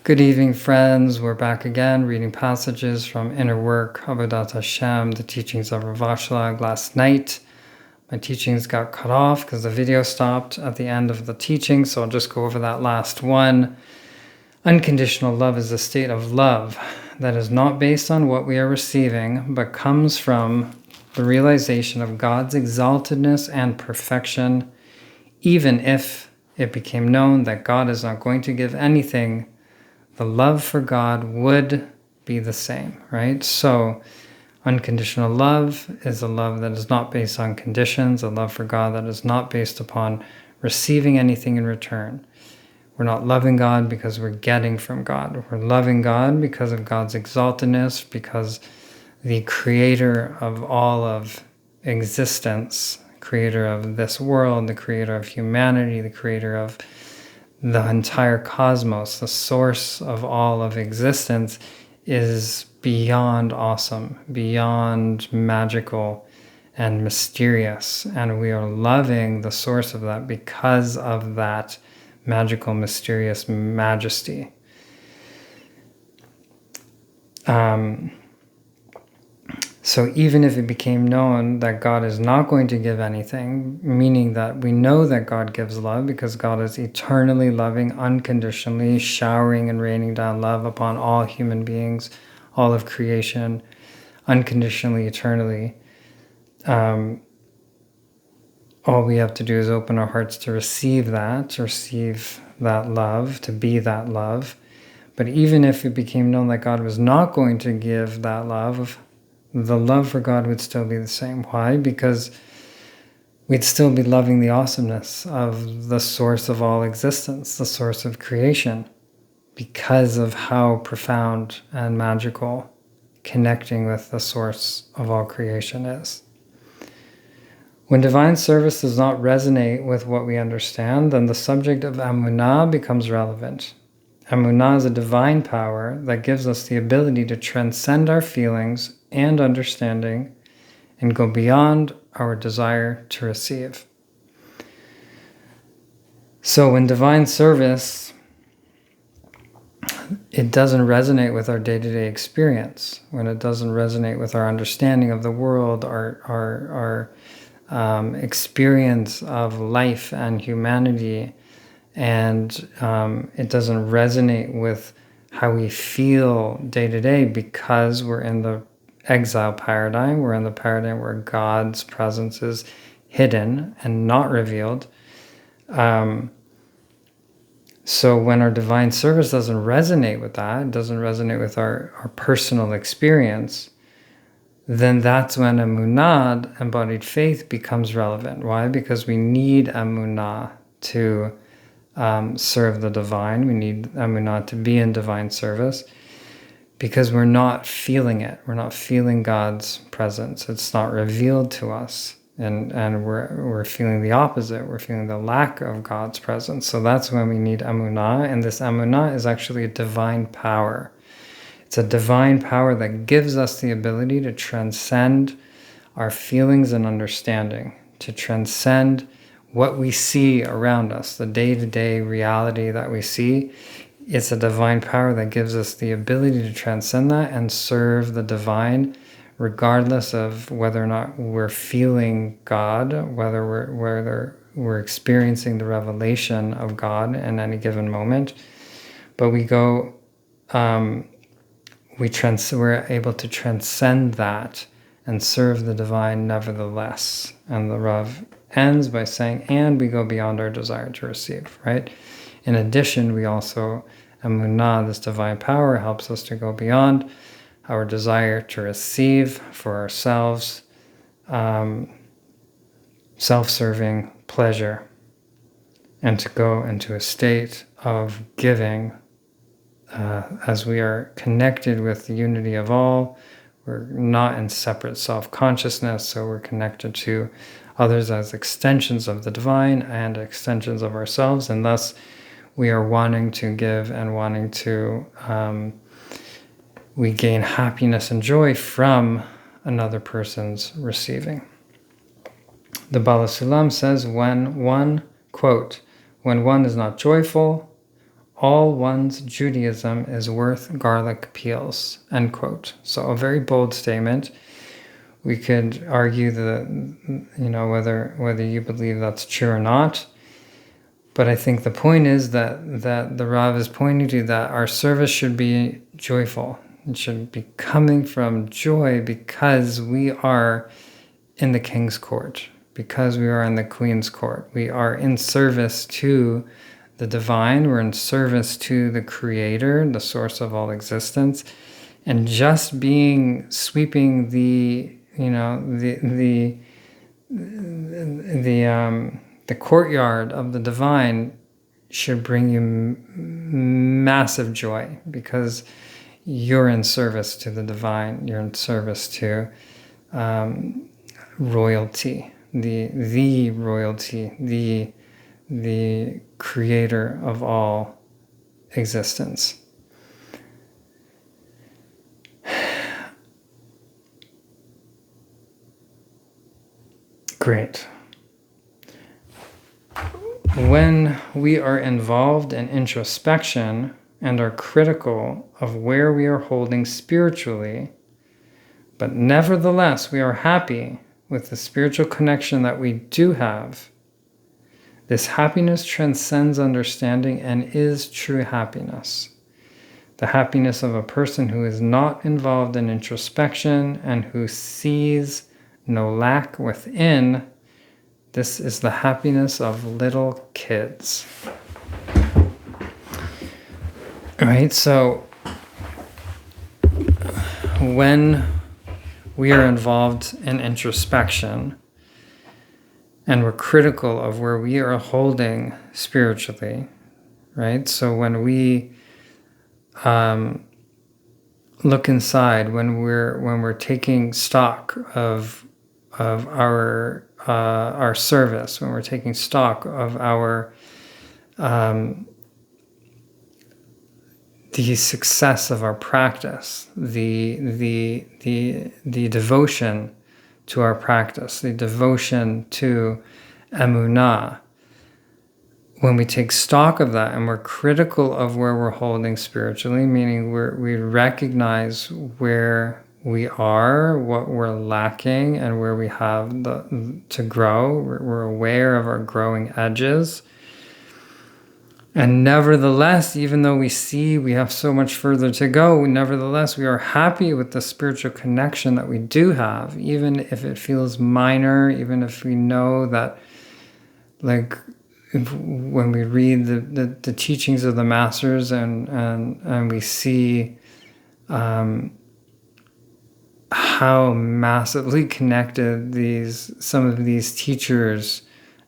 Good evening, friends. We're back again, reading passages from Inner Work, Avodat Hashem, the teachings of Rav Ashlag. Last night, my teachings got cut off because the video stopped at the end of the teaching, so I'll just go over that last one. Unconditional love is a state of love that is not based on what we are receiving, but comes from the realization of God's exaltedness and perfection, even if it became known that God is not going to give anything. The love for God would be the same, right? So unconditional love is a love that is not based on conditions, a love for God that is not based upon receiving anything in return. We're not loving God because we're getting from God. We're loving God because of God's exaltedness, because the creator of all of existence, creator of this world, the creator of humanity, the creator of the entire cosmos, the source of all of existence, is beyond awesome, beyond magical and mysterious. And we are loving the source of that because of that magical, mysterious majesty. So even if it became known that God is not going to give anything, meaning that we know that God gives love because God is eternally loving, unconditionally, showering and raining down love upon all human beings, all of creation, unconditionally, eternally. All we have to do is open our hearts to receive that love, to be that love. But even if it became known that God was not going to give that love, the love for God would still be the same. Why? Because we'd still be loving the awesomeness of the source of all existence, the source of creation, because of how profound and magical connecting with the source of all creation is. When divine service does not resonate with what we understand, then the subject of Emunah becomes relevant. Emunah is a divine power that gives us the ability to transcend our feelings and understanding and go beyond our desire to receive. So when divine service, it doesn't resonate with our day-to-day experience, when it doesn't resonate with our understanding of the world, our experience of life and humanity, and it doesn't resonate with how we feel day to day because we're in the exile paradigm. We're in the paradigm where God's presence is hidden and not revealed. So when our divine service doesn't resonate with that, it doesn't resonate with our personal experience, then that's when Emunah, embodied faith, becomes relevant. Why? Because we need Emunah to serve the divine. We need Emunah to be in divine service because we're not feeling it. We're not feeling God's presence. It's not revealed to us. And we're feeling the opposite. We're feeling the lack of God's presence. So that's when we need Emunah. And this Emunah is actually a divine power. It's a divine power that gives us the ability to transcend our feelings and understanding, to transcend what we see around us, the day-to-day reality that we see. It's a divine power that gives us the ability to transcend that and serve the divine, regardless of whether or not we're feeling God, whether we're experiencing the revelation of God in any given moment. But we're able to transcend that and serve the divine nevertheless. And the Rav ends by saying, and we go beyond our desire to receive, right? In addition, we also, Emunah, this divine power, helps us to go beyond our desire to receive for ourselves, self-serving pleasure, and to go into a state of giving as we are connected with the unity of all. We're not in separate self-consciousness, so we're connected to others as extensions of the divine and extensions of ourselves, and thus we are wanting to give and wanting to, we gain happiness and joy from another person's receiving. The Bala Sulam says, when one, quote, when one is not joyful all one's Judaism is worth garlic peels, end quote. So a very bold statement. We could argue whether you believe that's true or not. But I think the point is that the Rav is pointing to that our service should be joyful. It should be coming from joy because we are in the king's court, because we are in the queen's court. We are in service to the divine. We're in service to the creator, the source of all existence. And just sweeping the courtyard of the divine should bring you massive joy, because you're in service to the divine. You're in service to royalty, the royalty, the creator of all existence. Great. When we are involved in introspection and are critical of where we are holding spiritually, but nevertheless we are happy with the spiritual connection that we do have, this happiness transcends understanding and is true happiness. The happiness of a person who is not involved in introspection and who sees no lack within. This is the happiness of little kids. Right? So when we are involved in introspection and we're critical of where we are holding spiritually, right? So when we look inside, when we're taking stock of our service, when we're taking stock of our the success of our practice, the devotion to our practice, the devotion to emunah, when we take stock of that and we're critical of where we're holding spiritually, meaning we recognize where we are, what we're lacking, and where we have to grow. We're aware of our growing edges. And nevertheless, even though we see we have so much further to go, nevertheless, we are happy with the spiritual connection that we do have, even if it feels minor, even if we know that, like, when we read the teachings of the masters and we see how massively connected some of these teachers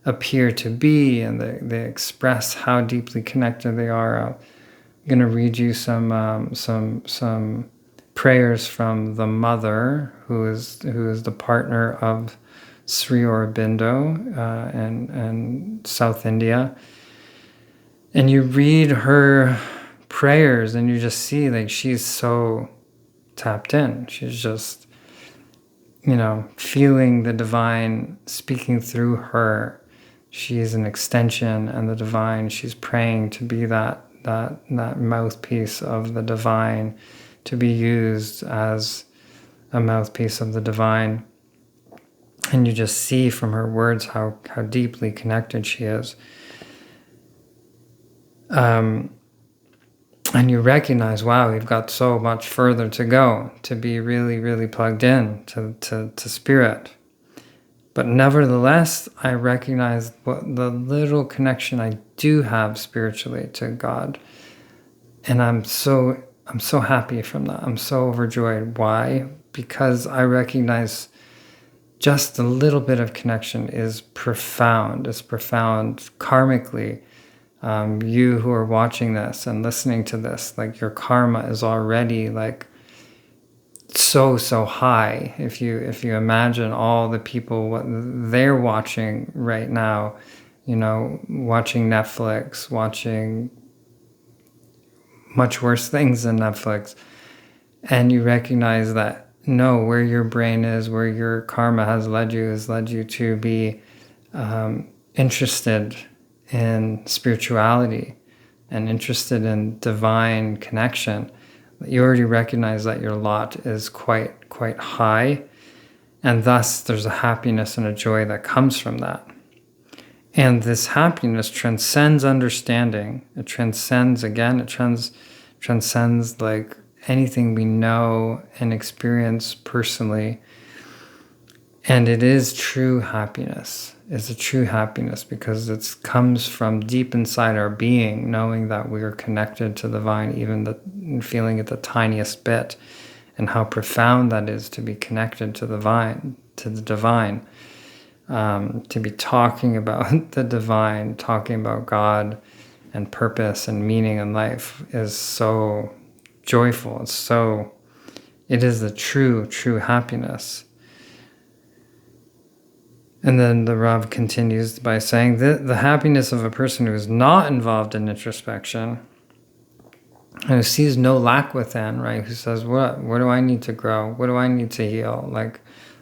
appear to be, and they express how deeply connected they are. I'm going to read you some prayers from the mother, who is the partner of Sri Aurobindo in South India. And you read her prayers and you just see, like, she's so tapped in. She's just, feeling the divine speaking through her. She's an extension, and the divine, she's praying to be that mouthpiece of the divine, to be used as a mouthpiece of the divine. And you just see from her words how deeply connected she is. And you recognize, wow, we've got so much further to go to be really, really plugged in to spirit. But nevertheless, I recognize what the little connection I do have spiritually to God. And I'm so happy from that. I'm so overjoyed. Why? Because I recognize just a little bit of connection is profound. It's profound karmically. You who are watching this and listening to this, like, your karma is already like so high. If you imagine all the people, what they're watching right now, watching Netflix, watching much worse things than Netflix, and you recognize that, no, where your brain is, where your karma has led you to be interested in spirituality, and interested in divine connection, you already recognize that your lot is quite high, and thus there's a happiness and a joy that comes from that. And this happiness transcends understanding. It transcends like anything we know and experience personally. And it is true happiness. It's a true happiness because it comes from deep inside our being, knowing that we are connected to the divine, even feeling it the tiniest bit, and how profound that is to be connected to the divine. To be talking about the divine, talking about God and purpose and meaning in life is so joyful. It is the true happiness. And then the Rav continues by saying that the happiness of a person who is not involved in introspection and who sees no lack within, right? Who says, what do I need to grow? What do I need to heal? Like,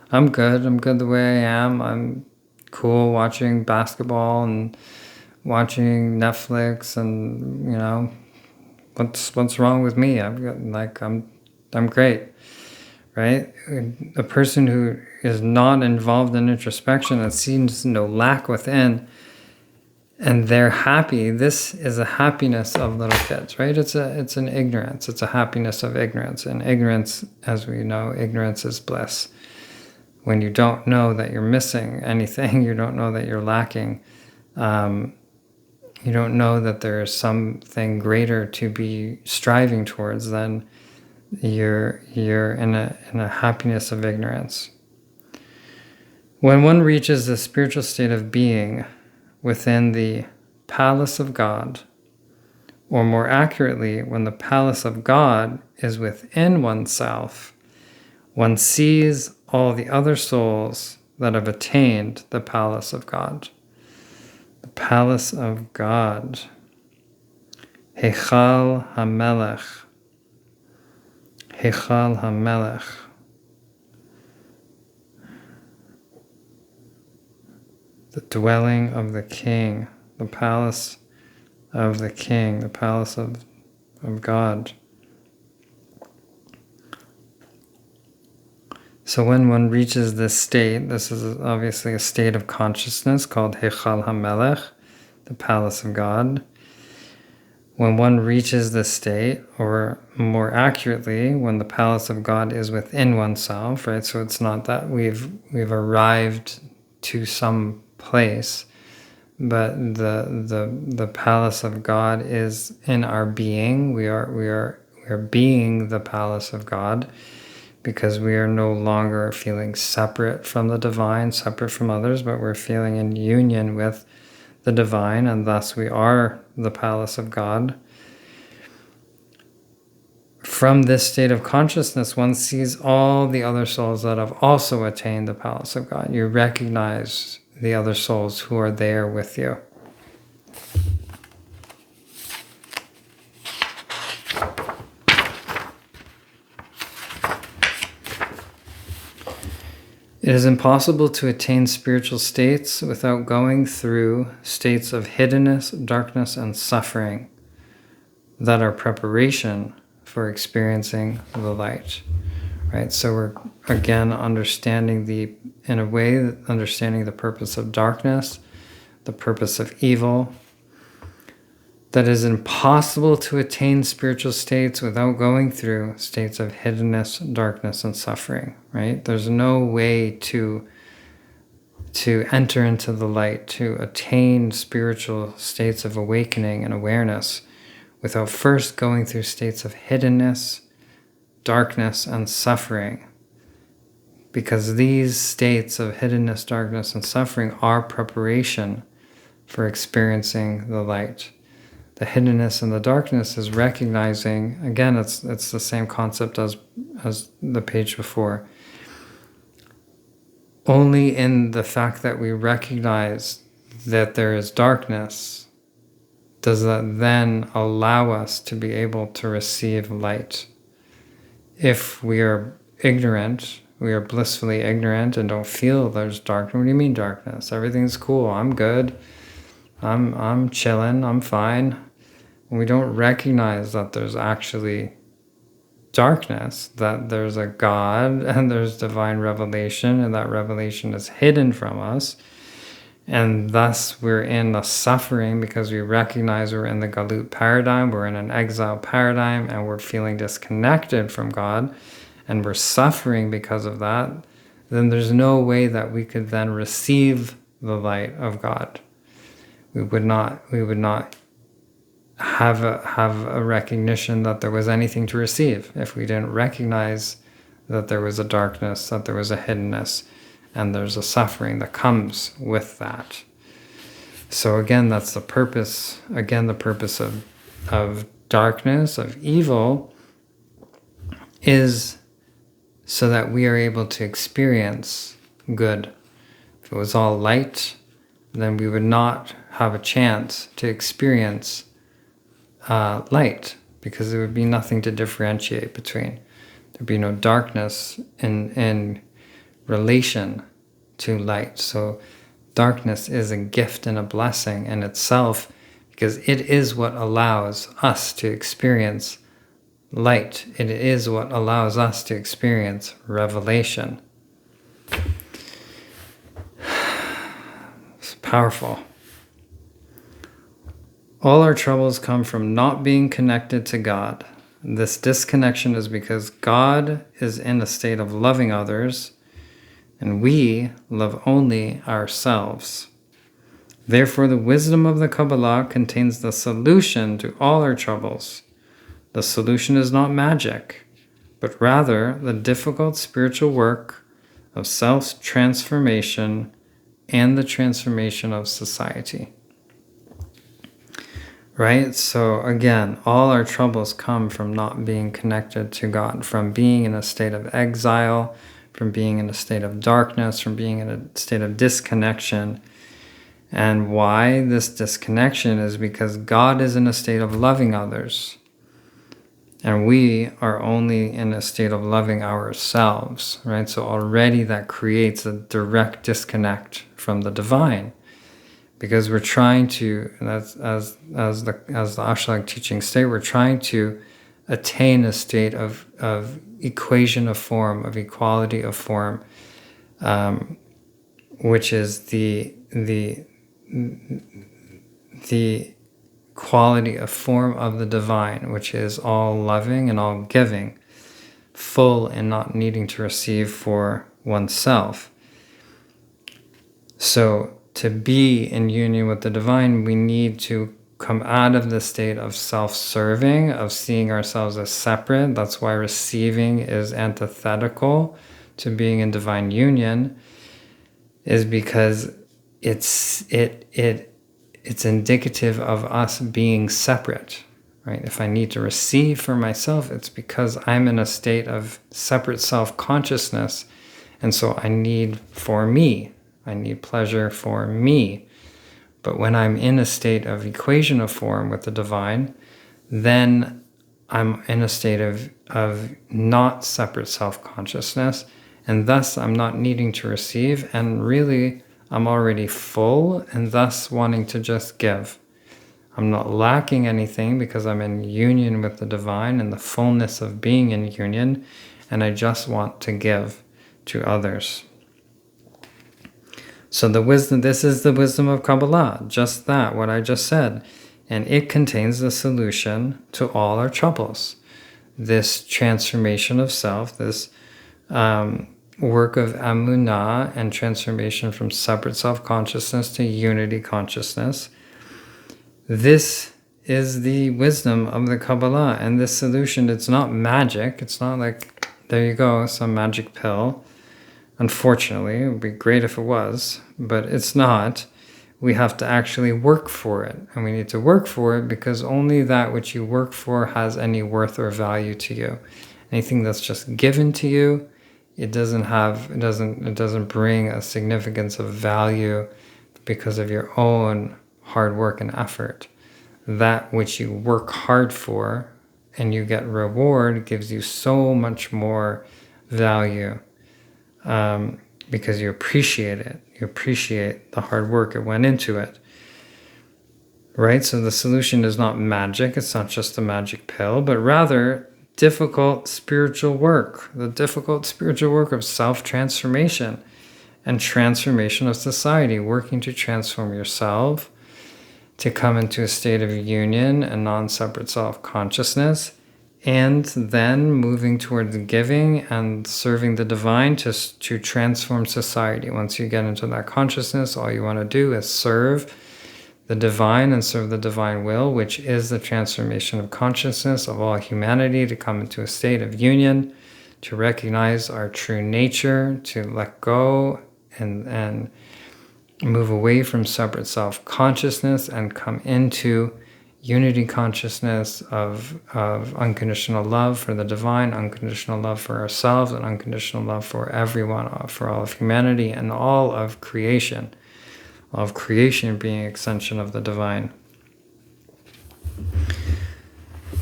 I'm good the way I am. I'm cool watching basketball and watching Netflix, and what's wrong with me? I'm great, right? A person who is not involved in introspection and sees no lack within, and they're happy. This is a happiness of little kids, right? It's an ignorance. It's a happiness of ignorance, and ignorance, as we know, ignorance is bliss. When you don't know that you're missing anything, you don't know that you're lacking, you don't know that there is something greater to be striving towards, then you're in a happiness of ignorance. When one reaches the spiritual state of being within the palace of God, or more accurately, when the palace of God is within oneself, one sees all the other souls that have attained the palace of God. The palace of God. Heichal HaMelech. Heichal HaMelech. The dwelling of the king. The palace of the king. The palace of God. So when one reaches this state, this is obviously a state of consciousness called Heichal HaMelech, the palace of God. When one reaches this state, or more accurately, when the palace of God is within oneself, right? So it's not that we've arrived to some place, but the palace of God is in our being. We are being the palace of God, because we are no longer feeling separate from the divine, separate from others, but we're feeling in union with the divine, and thus we are the palace of God. From this state of consciousness, one sees all the other souls that have also attained the palace of God. You recognize the other souls who are there with you. It is impossible to attain spiritual states without going through states of hiddenness, darkness, and suffering that are preparation for experiencing the light. Right? So we're again understanding the purpose of darkness, the purpose of evil. That is impossible to attain spiritual states without going through states of hiddenness, darkness, and suffering, right? There's no way to enter into the light, to attain spiritual states of awakening and awareness without first going through states of hiddenness, darkness, and suffering. Because these states of hiddenness, darkness, and suffering are preparation for experiencing the light. The hiddenness and the darkness is recognizing, again, it's the same concept as the page before. Only in the fact that we recognize that there is darkness does that then allow us to be able to receive light. If we are ignorant, we are blissfully ignorant and don't feel there's darkness. What do you mean darkness? Everything's cool. I'm good. I'm chilling. I'm fine. when we don't recognize that there's actually darkness, that there's a God and there's divine revelation, and that revelation is hidden from us, and thus we're in a suffering because we recognize we're in the Galut paradigm, we're in an exile paradigm, and we're feeling disconnected from God, and we're suffering because of that, then there's no way that we could then receive the light of God. We would not have a recognition that there was anything to receive if we didn't recognize that there was a darkness, that there was a hiddenness, and there's a suffering that comes with that. So again, that's the purpose. Again, the purpose of darkness, of evil, is so that we are able to experience good. If it was all light, then we would not have a chance to experience light, because there would be nothing to differentiate between. There'd be no darkness in relation to light. So darkness is a gift and a blessing in itself, because it is what allows us to experience light. It is what allows us to experience revelation. It's powerful. All our troubles come from not being connected to God. This disconnection is because God is in a state of loving others, and we love only ourselves. Therefore, the wisdom of the Kabbalah contains the solution to all our troubles. The solution is not magic, but rather the difficult spiritual work of self-transformation and the transformation of society. Right? So again, all our troubles come from not being connected to God, from being in a state of exile, from being in a state of darkness, from being in a state of disconnection. And why this disconnection is because God is in a state of loving others, and we are only in a state of loving ourselves, right? So already that creates a direct disconnect from the divine, because we're trying to, as the Ashlag teachings state, we're trying to attain a state of equation of form, of equality of form, which is the quality of form of the divine, which is all loving and all giving, full and not needing to receive for oneself. So to be in union with the divine, we need to come out of the state of self-serving, of seeing ourselves as separate. That's why receiving is antithetical to being in divine union, is because it's indicative of us being separate, right? If I need to receive for myself, it's because I'm in a state of separate self-consciousness, and so I need for me. I need pleasure for me. But when I'm in a state of equation of form with the divine, then I'm in a state of not separate self-consciousness, and thus I'm not needing to receive, and really I'm already full, and thus wanting to just give. I'm not lacking anything because I'm in union with the divine and the fullness of being in union, and I just want to give to others. So this is the wisdom of Kabbalah, just that, what I just said. And it contains the solution to all our troubles. This transformation of self, this work of Amunah and transformation from separate self-consciousness to unity consciousness. This is the wisdom of the Kabbalah. And this solution, it's not magic. It's not like, there you go, some magic pill. Unfortunately, it would be great if it was, but it's not. We have to actually work for it. And we need to work for it because only that which you work for has any worth or value to you. Anything that's just given to you, it doesn't bring a significance of value because of your own hard work and effort. That which you work hard for and you get reward gives you so much more value. Because you appreciate it. You appreciate the hard work that went into it. right? So the solution is not magic. It's not just a magic pill, but rather difficult spiritual work, the difficult spiritual work of self-transformation and transformation of society, working to transform yourself, to come into a state of union and non-separate self-consciousness, and then moving towards giving and serving the divine to transform society. Once you get into that consciousness, all you want to do is serve the divine and serve the divine will, which is the transformation of consciousness of all humanity, to come into a state of union, to recognize our true nature, to let go and move away from separate self-consciousness and come into unity consciousness of unconditional love for the divine, unconditional love for ourselves, and unconditional love for everyone, for all of humanity and all of creation. All of creation being an extension of the divine.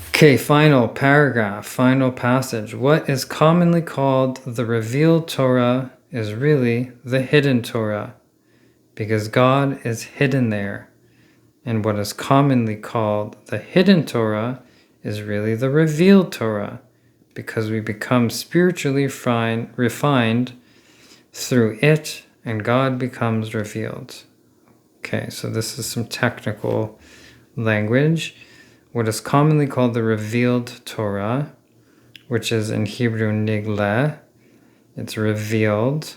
Okay, final paragraph, final passage. What is commonly called the revealed Torah is really the hidden Torah, because God is hidden there. And what is commonly called the hidden Torah is really the revealed Torah, because we become spiritually refined through it, and God becomes revealed. Okay, so this is some technical language. What is commonly called the revealed Torah, which is in Hebrew nigle, it's revealed,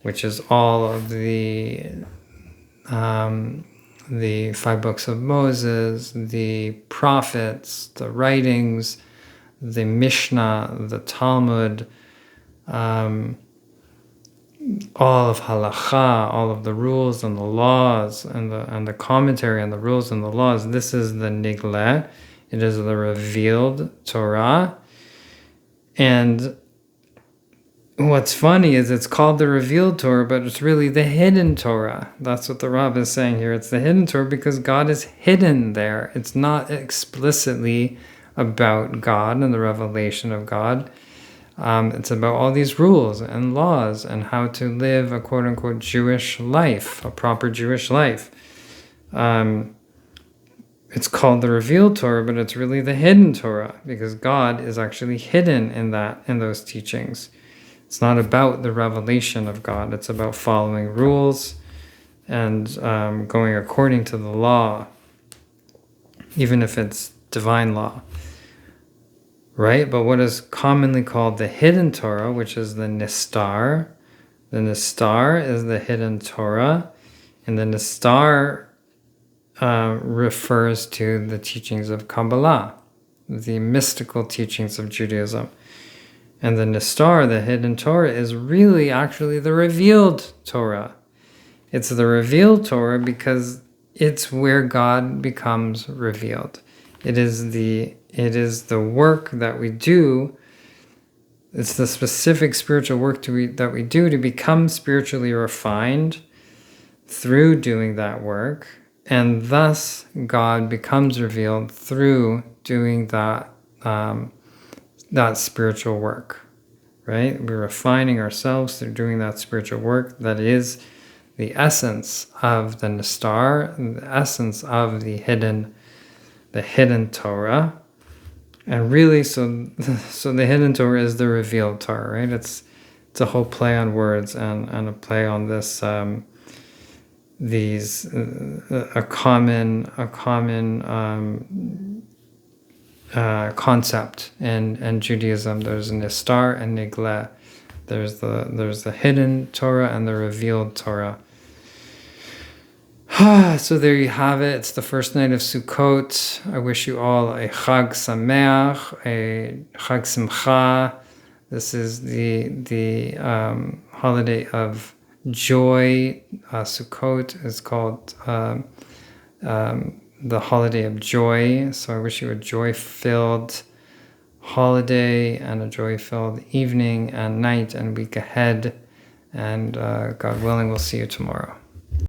which is all of the 5 books of Moses, the prophets, the writings, the Mishnah, the Talmud, all of halakha, all of the rules and the laws and the commentary on the rules and the laws. This is the nigle. It is the revealed Torah. And what's funny is it's called the revealed Torah, but it's really the hidden Torah. That's what the Rav is saying here. It's the hidden Torah because God is hidden there. It's not explicitly about God and the revelation of God. It's about all these rules and laws and how to live a quote-unquote Jewish life, a proper Jewish life. It's called the revealed Torah, but it's really the hidden Torah because God is actually hidden in those teachings. It's not about the revelation of God. It's about following rules and going according to the law, even if it's divine law. Right? But what is commonly called the hidden Torah, which is the Nistar. The Nistar is the hidden Torah. And the Nistar refers to the teachings of Kabbalah, the mystical teachings of Judaism. And the Nistar, the hidden Torah, is really actually the revealed Torah. It's the revealed Torah because it's where God becomes revealed. It is the work that we do. It's the specific spiritual work that we do to become spiritually refined through doing that work. And thus God becomes revealed through doing that spiritual work, right? We're refining ourselves through doing that spiritual work. That is the essence of the Nistar, the essence of the hidden Torah. And really, so the hidden Torah is the revealed Torah, right? It's a whole play on words and a play on this a common concept in Judaism. There's Nistar and Nigle. There's the hidden Torah and the revealed Torah. So there you have it. It's the first night of Sukkot. I wish you all a Chag Sameach, a Chag Simcha. This is the holiday of joy. Sukkot is called the holiday of joy. So I wish you a joy-filled holiday and a joy-filled evening and night and week ahead. And God willing, we'll see you tomorrow.